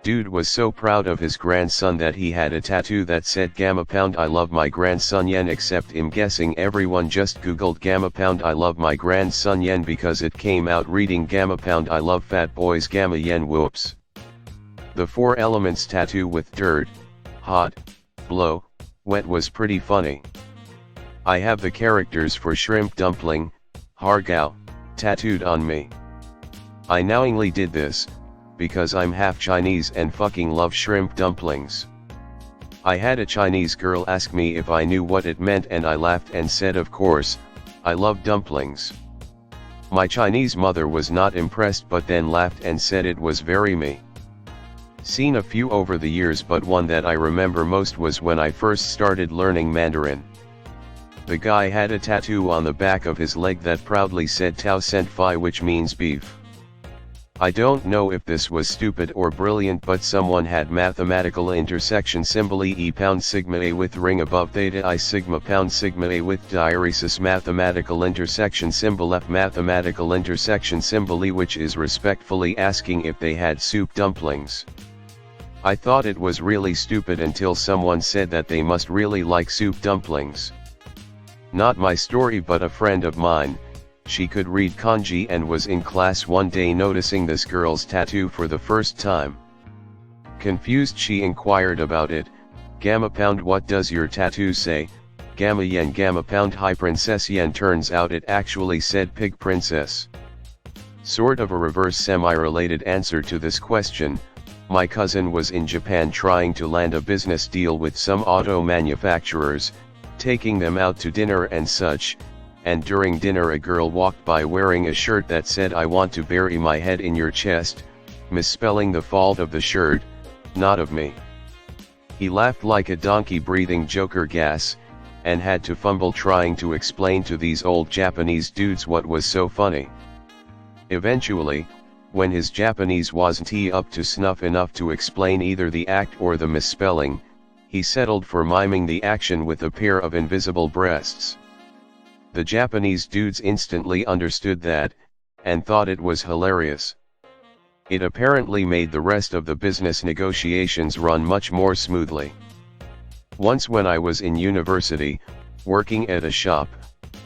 Dude was so proud of his grandson that he had a tattoo that said Gamma Pound I love my grandson yen, except I'm guessing everyone just googled Gamma Pound I love my grandson yen because it came out reading Gamma Pound I love fat boys Gamma yen whoops. The 4 elements tattoo with dirt, hot, blow, wet was pretty funny. I have the characters for shrimp dumpling, hargao, tattooed on me. I knowingly did this, because I'm half Chinese and fucking love shrimp dumplings. I had a Chinese girl ask me if I knew what it meant and I laughed and said of course, I love dumplings. My Chinese mother was not impressed but then laughed and said it was very me. Seen a few over the years but one that I remember most was when I first started learning Mandarin. The guy had a tattoo on the back of his leg that proudly said Tao Cent Phi, which means beef. I don't know if this was stupid or brilliant, but someone had mathematical intersection symbol E pound sigma A with ring above theta I sigma pound sigma A with diaresis mathematical intersection symbol F mathematical intersection symbol E, which is respectfully asking if they had soup dumplings. I thought it was really stupid until someone said that they must really like soup dumplings. Not my story but a friend of mine. She could read kanji and was in class one day noticing this girl's tattoo for the first time. Confused, she inquired about it. Gamma Pound, what does your tattoo say? Gamma yen Gamma Pound Hi Princess yen. Turns out it actually said Pig Princess. Sort of a reverse semi-related answer to this question. My cousin was in Japan trying to land a business deal with some auto manufacturers, taking them out to dinner and such. And during dinner a girl walked by wearing a shirt that said I want to bury my head in your chest, misspelling the fault of the shirt, not of me. He laughed like a donkey breathing Joker gas, and had to fumble trying to explain to these old Japanese dudes what was so funny. Eventually, when his Japanese wasn't up to snuff enough to explain either the act or the misspelling, he settled for miming the action with a pair of invisible breasts. The Japanese dudes instantly understood that, and thought it was hilarious. It apparently made the rest of the business negotiations run much more smoothly. Once when I was in university, working at a shop,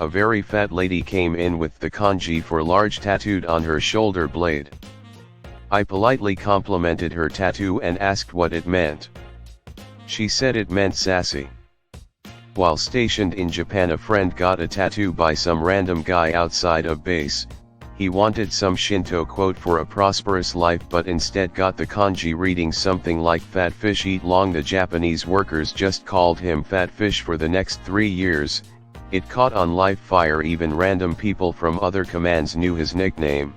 a very fat lady came in with the kanji for large tattooed on her shoulder blade. I politely complimented her tattoo and asked what it meant. She said it meant sassy. While stationed in Japan, a friend got a tattoo by some random guy outside of base. He wanted some Shinto quote for a prosperous life but instead got the kanji reading something like fat fish eat long. The Japanese workers just called him fat fish for the next 3 years. It caught on live fire, even random people from other commands knew his nickname.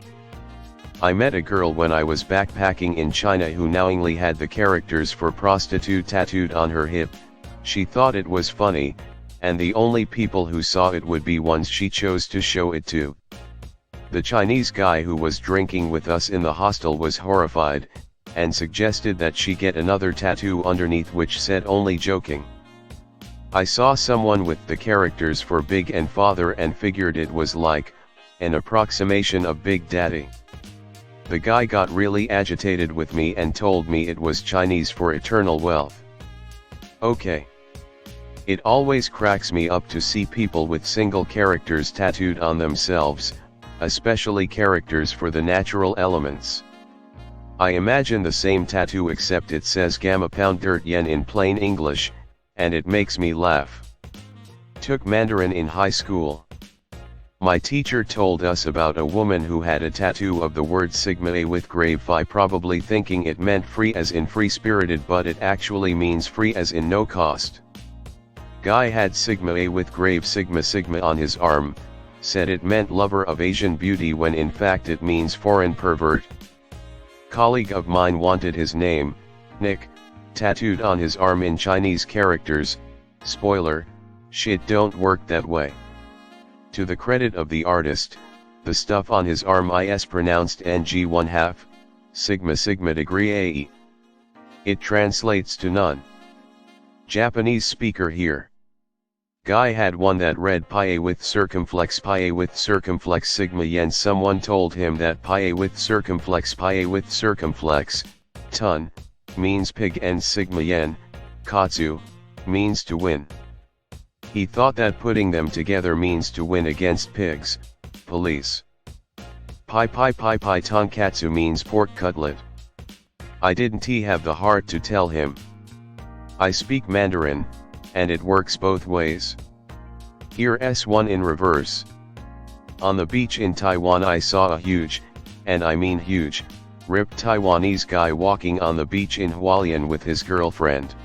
I met a girl when I was backpacking in China who knowingly had the characters for prostitute tattooed on her hip. She thought it was funny, and the only people who saw it would be ones she chose to show it to. The Chinese guy who was drinking with us in the hostel was horrified, and suggested that she get another tattoo underneath which said only joking. I saw someone with the characters for Big and Father and figured it was like an approximation of Big Daddy. The guy got really agitated with me and told me it was Chinese for eternal wealth. Okay. It always cracks me up to see people with single characters tattooed on themselves, especially characters for the natural elements. I imagine the same tattoo except it says Gamma Pound Dirt Yen in plain English, and it makes me laugh. Took Mandarin in high school. My teacher told us about a woman who had a tattoo of the word Sigma A with grave Phi, probably thinking it meant free as in free-spirited, but it actually means free as in no cost. Guy had Sigma A with grave Sigma Sigma on his arm, said it meant lover of Asian beauty when in fact it means foreign pervert. Colleague of mine wanted his name, Nick, tattooed on his arm in Chinese characters. Spoiler, shit don't work that way. To the credit of the artist, the stuff on his arm is pronounced ng 1/2, sigma sigma degree AE. It translates to none. Japanese speaker here. Guy had one that read pi a with circumflex sigma yen. Someone told him that pi a with circumflex ton, means pig, and sigma yen, katsu, means to win. He thought that putting them together means to win against pigs, police. Pai tonkatsu means pork cutlet. I didn't have the heart to tell him. I speak Mandarin, and it works both ways. Here's one in reverse. On the beach in Taiwan I saw a huge, and I mean huge, ripped Taiwanese guy walking on the beach in Hualien with his girlfriend.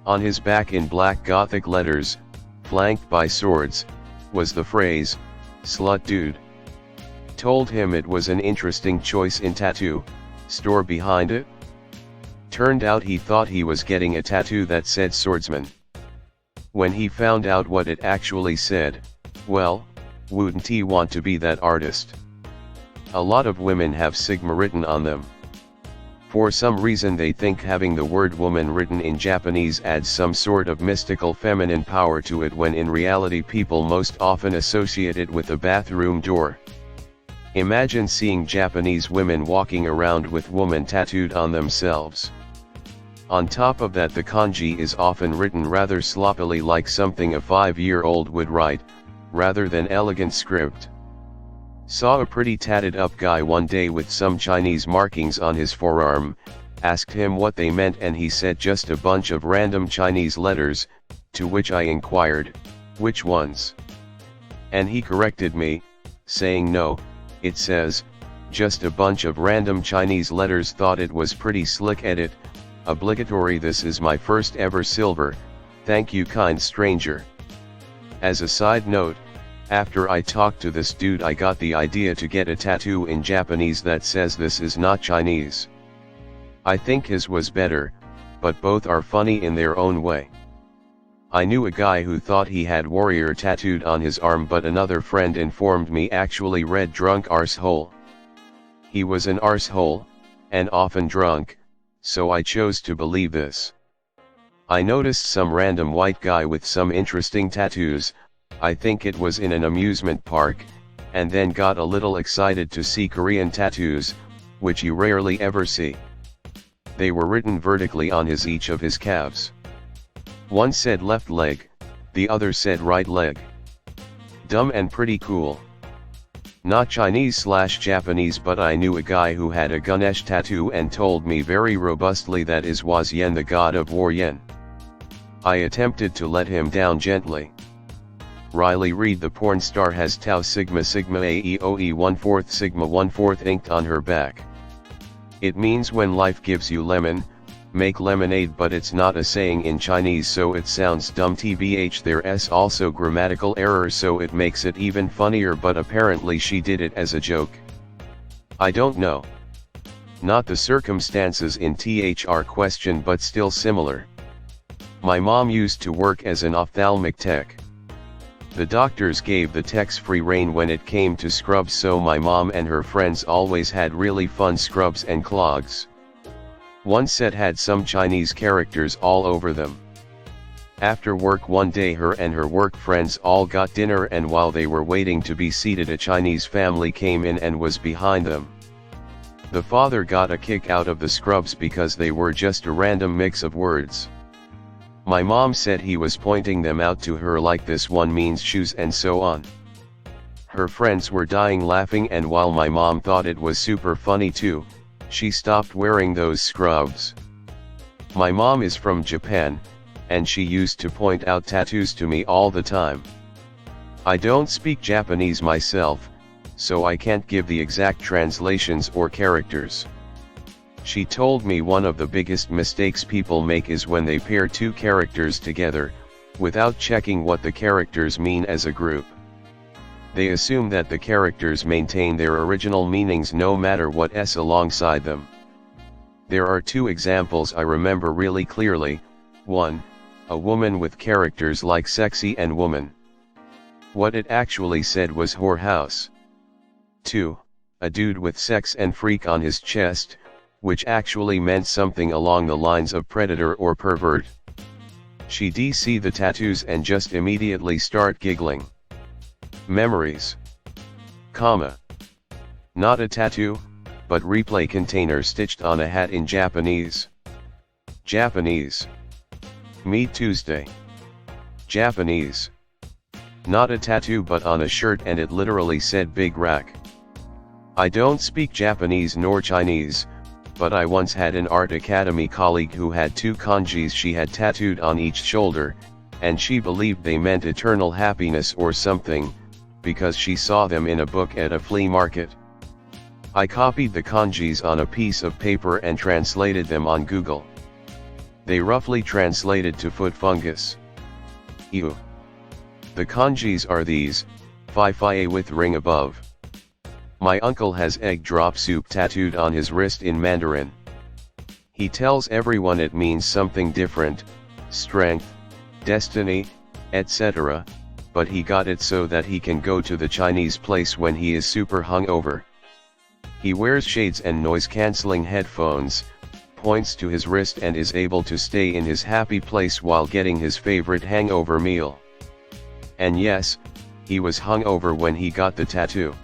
On his back in black Gothic letters, flanked by swords, was the phrase, "Slut dude." Told him it was an interesting choice in tattoo, store behind it? Turned out he thought he was getting a tattoo that said swordsman. When he found out what it actually said, well, wouldn't he want to be that artist? A lot of women have sigma written on them. For some reason they think having the word woman written in Japanese adds some sort of mystical feminine power to it, when in reality people most often associate it with a bathroom door. Imagine seeing Japanese women walking around with woman tattooed on themselves. On top of that, the kanji is often written rather sloppily, like something a 5-year-old would write, rather than elegant script. Saw a pretty tatted up guy one day with some Chinese markings on his forearm, asked him what they meant and he said just a bunch of random Chinese letters, to which I inquired, which ones? And he corrected me, saying no, it says, just a bunch of random Chinese letters. Thought it was pretty slick. Edit, obligatory. This is my first ever silver, thank you kind stranger. As a side note, after I talked to this dude I got the idea to get a tattoo in Japanese that says this is not Chinese. I think his was better, but both are funny in their own way. I knew a guy who thought he had warrior tattooed on his arm, but another friend informed me actually read drunk arsehole. He was an arsehole, and often drunk, so I chose to believe this. I noticed some random white guy with some interesting tattoos, I think it was in an amusement park, and then got a little excited to see Korean tattoos, which you rarely ever see. They were written vertically on each of his calves. One said left leg, the other said right leg. Dumb and pretty cool. Not Chinese/Japanese, but I knew a guy who had a Ganesh tattoo and told me very robustly that was Yen, the god of war yen. I attempted to let him down gently. Riley Reid, the porn star, has Tau Sigma Sigma AEOE 1/4 Sigma 1/4 inked on her back. It means when life gives you lemon, make lemonade, but it's not a saying in Chinese, so it sounds dumb. Tbh, there's also grammatical errors, so it makes it even funnier, but apparently she did it as a joke. I don't know. Not the circumstances in THR question, but still similar. My mom used to work as an ophthalmic tech. The doctors gave the techs free rein when it came to scrubs, so my mom and her friends always had really fun scrubs and clogs. One set had some Chinese characters all over them. After work one day, her and her work friends all got dinner, and while they were waiting to be seated, a Chinese family came in and was behind them. The father got a kick out of the scrubs because they were just a random mix of words. My mom said he was pointing them out to her like this one means shoes and so on. Her friends were dying laughing, and while my mom thought it was super funny too, she stopped wearing those scrubs. My mom is from Japan, and she used to point out tattoos to me all the time. I don't speak Japanese myself, so I can't give the exact translations or characters. She told me one of the biggest mistakes people make is when they pair two characters together, without checking what the characters mean as a group. They assume that the characters maintain their original meanings no matter what is alongside them. There are two examples I remember really clearly. 1. A woman with characters like sexy and woman. What it actually said was whorehouse. 2. A dude with sex and freak on his chest, which actually meant something along the lines of predator or pervert. She see the tattoos and just immediately start giggling. Memories. Comma. Not a tattoo, but replay container stitched on a hat in Japanese. Japanese. Meet Tuesday. Japanese. Not a tattoo but on a shirt, and it literally said Big Rack. I don't speak Japanese nor Chinese, but I once had an art academy colleague who had two kanjis she had tattooed on each shoulder, and she believed they meant eternal happiness or something, because she saw them in a book at a flea market. I copied the kanjis on a piece of paper and translated them on Google. They roughly translated to foot fungus. Ew. The kanjis are these: Fi with ring above. My uncle has egg drop soup tattooed on his wrist in Mandarin. He tells everyone it means something different, strength, destiny, etc., but he got it so that he can go to the Chinese place when he is super hungover. He wears shades and noise-canceling headphones, points to his wrist, and is able to stay in his happy place while getting his favorite hangover meal. And yes, he was hungover when he got the tattoo.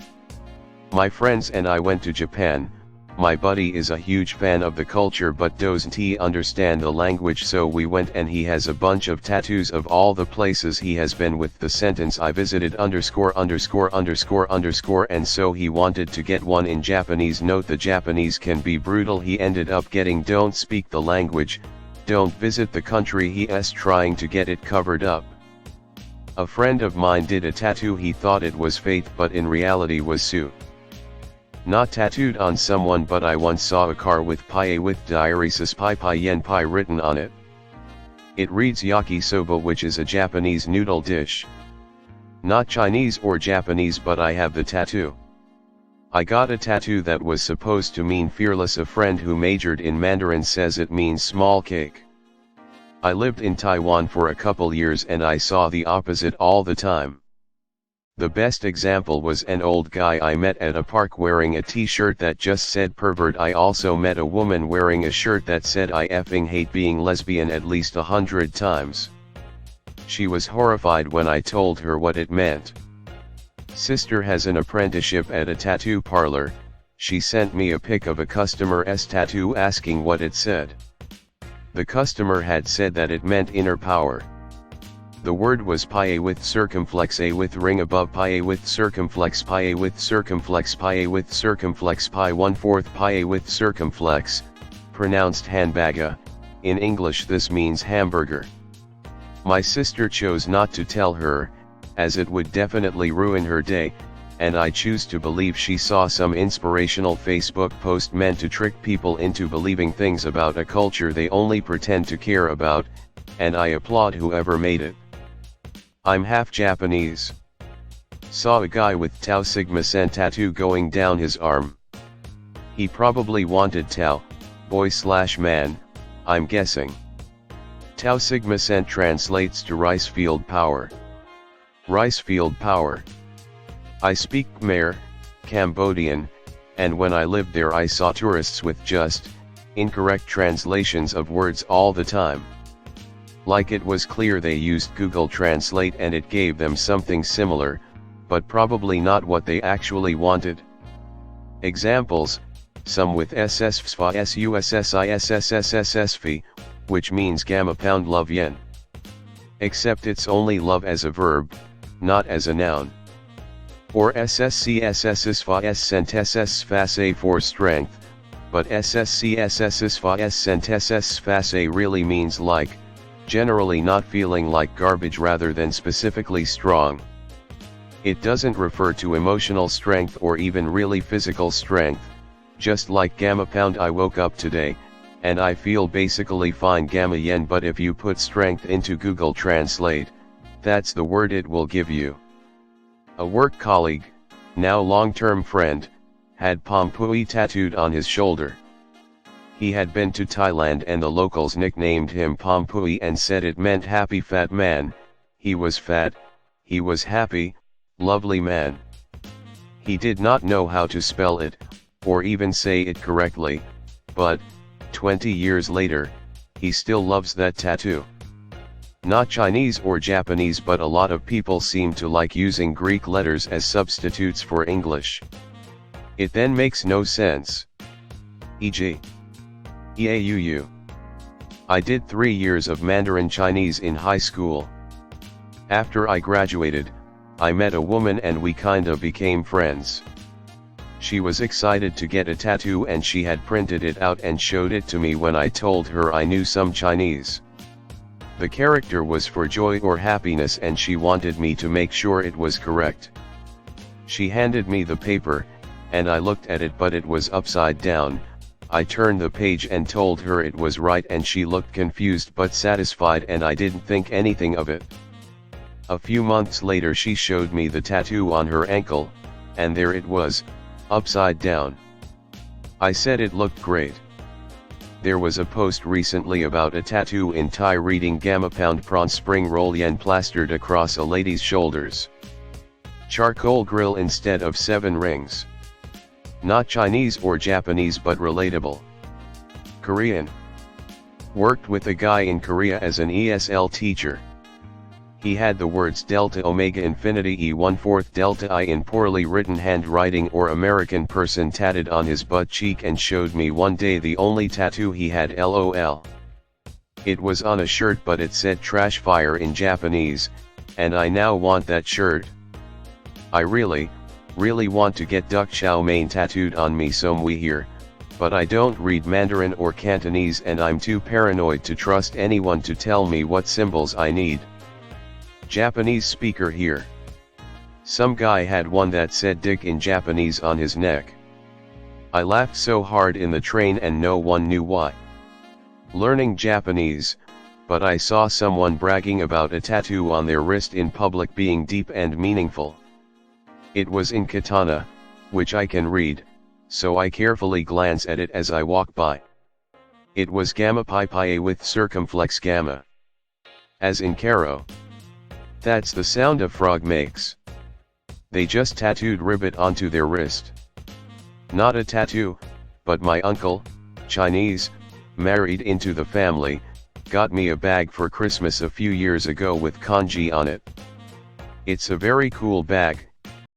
My friends and I went to Japan. My buddy is a huge fan of the culture but doesn't he understand the language, so we went, and he has a bunch of tattoos of all the places he has been with the sentence I visited _______, and so he wanted to get one in Japanese. Note the Japanese can be brutal. He ended up getting don't speak the language, don't visit the country he is trying to get it covered up. A friend of mine did a tattoo. He thought it was faith but in reality was Sue. Not tattooed on someone, but I once saw a car with paie with diaresis pai yen pai written on it. It reads yakisoba, which is a Japanese noodle dish. Not Chinese or Japanese, but I have the tattoo. I got a tattoo that was supposed to mean fearless. A friend who majored in Mandarin says it means small cake. I lived in Taiwan for a couple years and I saw the opposite all the time. The best example was an old guy I met at a park wearing a t-shirt that just said pervert. I also met a woman wearing a shirt that said I effing hate being lesbian at least 100 times. She was horrified when I told her what it meant. Sister has an apprenticeship at a tattoo parlor. She sent me a pic of a customer's tattoo asking what it said. The customer had said that it meant inner power. The word was paie with circumflex a with ring above, paie with circumflex, paie with circumflex, paie with circumflex, pi 1/4 paie with circumflex, pronounced handbaga. In English this means hamburger. My sister chose not to tell her, as it would definitely ruin her day, and I choose to believe she saw some inspirational Facebook post meant to trick people into believing things about a culture they only pretend to care about, and I applaud whoever made it. I'm half Japanese. Saw a guy with Tau Sigma Cent tattoo going down his arm. He probably wanted Tau, boy/man, I'm guessing. Tau Sigma Cent translates to rice field power. Rice field power. I speak Khmer, Cambodian, and when I lived there I saw tourists with just incorrect translations of words all the time. Like it was clear they used Google Translate and it gave them something similar, but probably not what they actually wanted. Examples: some with SSFSUSSISSSSSV, which means gamma pound love yen. Except it's only love as a verb, not as a noun. Or SSCSSSFAS for strength, but SSCSSSFAS really means like, generally not feeling like garbage rather than specifically strong. It doesn't refer to emotional strength or even really physical strength, just like gamma pound. I woke up today, and I feel basically fine gamma yen, but if you put strength into Google Translate, that's the word it will give you. A work colleague, now long-term friend, had Pompui tattooed on his shoulder. He had been to Thailand and the locals nicknamed him Pompui and said it meant happy fat man. He was fat, he was happy, lovely man. He did not know how to spell it, or even say it correctly, but, 20 years later, he still loves that tattoo. Not Chinese or Japanese, but a lot of people seem to like using Greek letters as substitutes for English. It then makes no sense. E.g. EAUU. I did 3 years of Mandarin Chinese in high school. After I graduated, I met a woman and we kinda became friends. She was excited to get a tattoo and she had printed it out and showed it to me when I told her I knew some Chinese. The character was for joy or happiness and she wanted me to make sure it was correct. She handed me the paper, and I looked at it but it was upside down. I turned the page and told her it was right and she looked confused but satisfied and I didn't think anything of it. A few months later she showed me the tattoo on her ankle, and there it was, upside down. I said it looked great. There was a post recently about a tattoo in Thai reading Gamma Pound Prawn Spring Roll Yen plastered across a lady's shoulders. Charcoal grill instead of 7 rings. Not Chinese or Japanese but relatable. Korean. Worked with a guy in Korea as an ESL teacher. He had the words Delta Omega Infinity E1/4 Delta I in poorly written handwriting or American person tatted on his butt cheek and showed me one day the only tattoo he had LOL. It was on a shirt but it said trash fire in Japanese, and I now want that shirt. I really want to get Duck Chow Mein tattooed on me somewhere here, but I don't read Mandarin or Cantonese and I'm too paranoid to trust anyone to tell me what symbols I need. Japanese speaker here. Some guy had one that said dick in Japanese on his neck. I laughed so hard in the train and no one knew why. Learning Japanese, but I saw someone bragging about a tattoo on their wrist in public being deep and meaningful. It was in katana, which I can read, so I carefully glance at it as I walk by. It was gamma pi pi a with circumflex gamma. As in Karo. That's the sound a frog makes. They just tattooed ribbit onto their wrist. Not a tattoo, but my uncle, Chinese, married into the family, got me a bag for Christmas a few years ago with kanji on it. It's a very cool bag,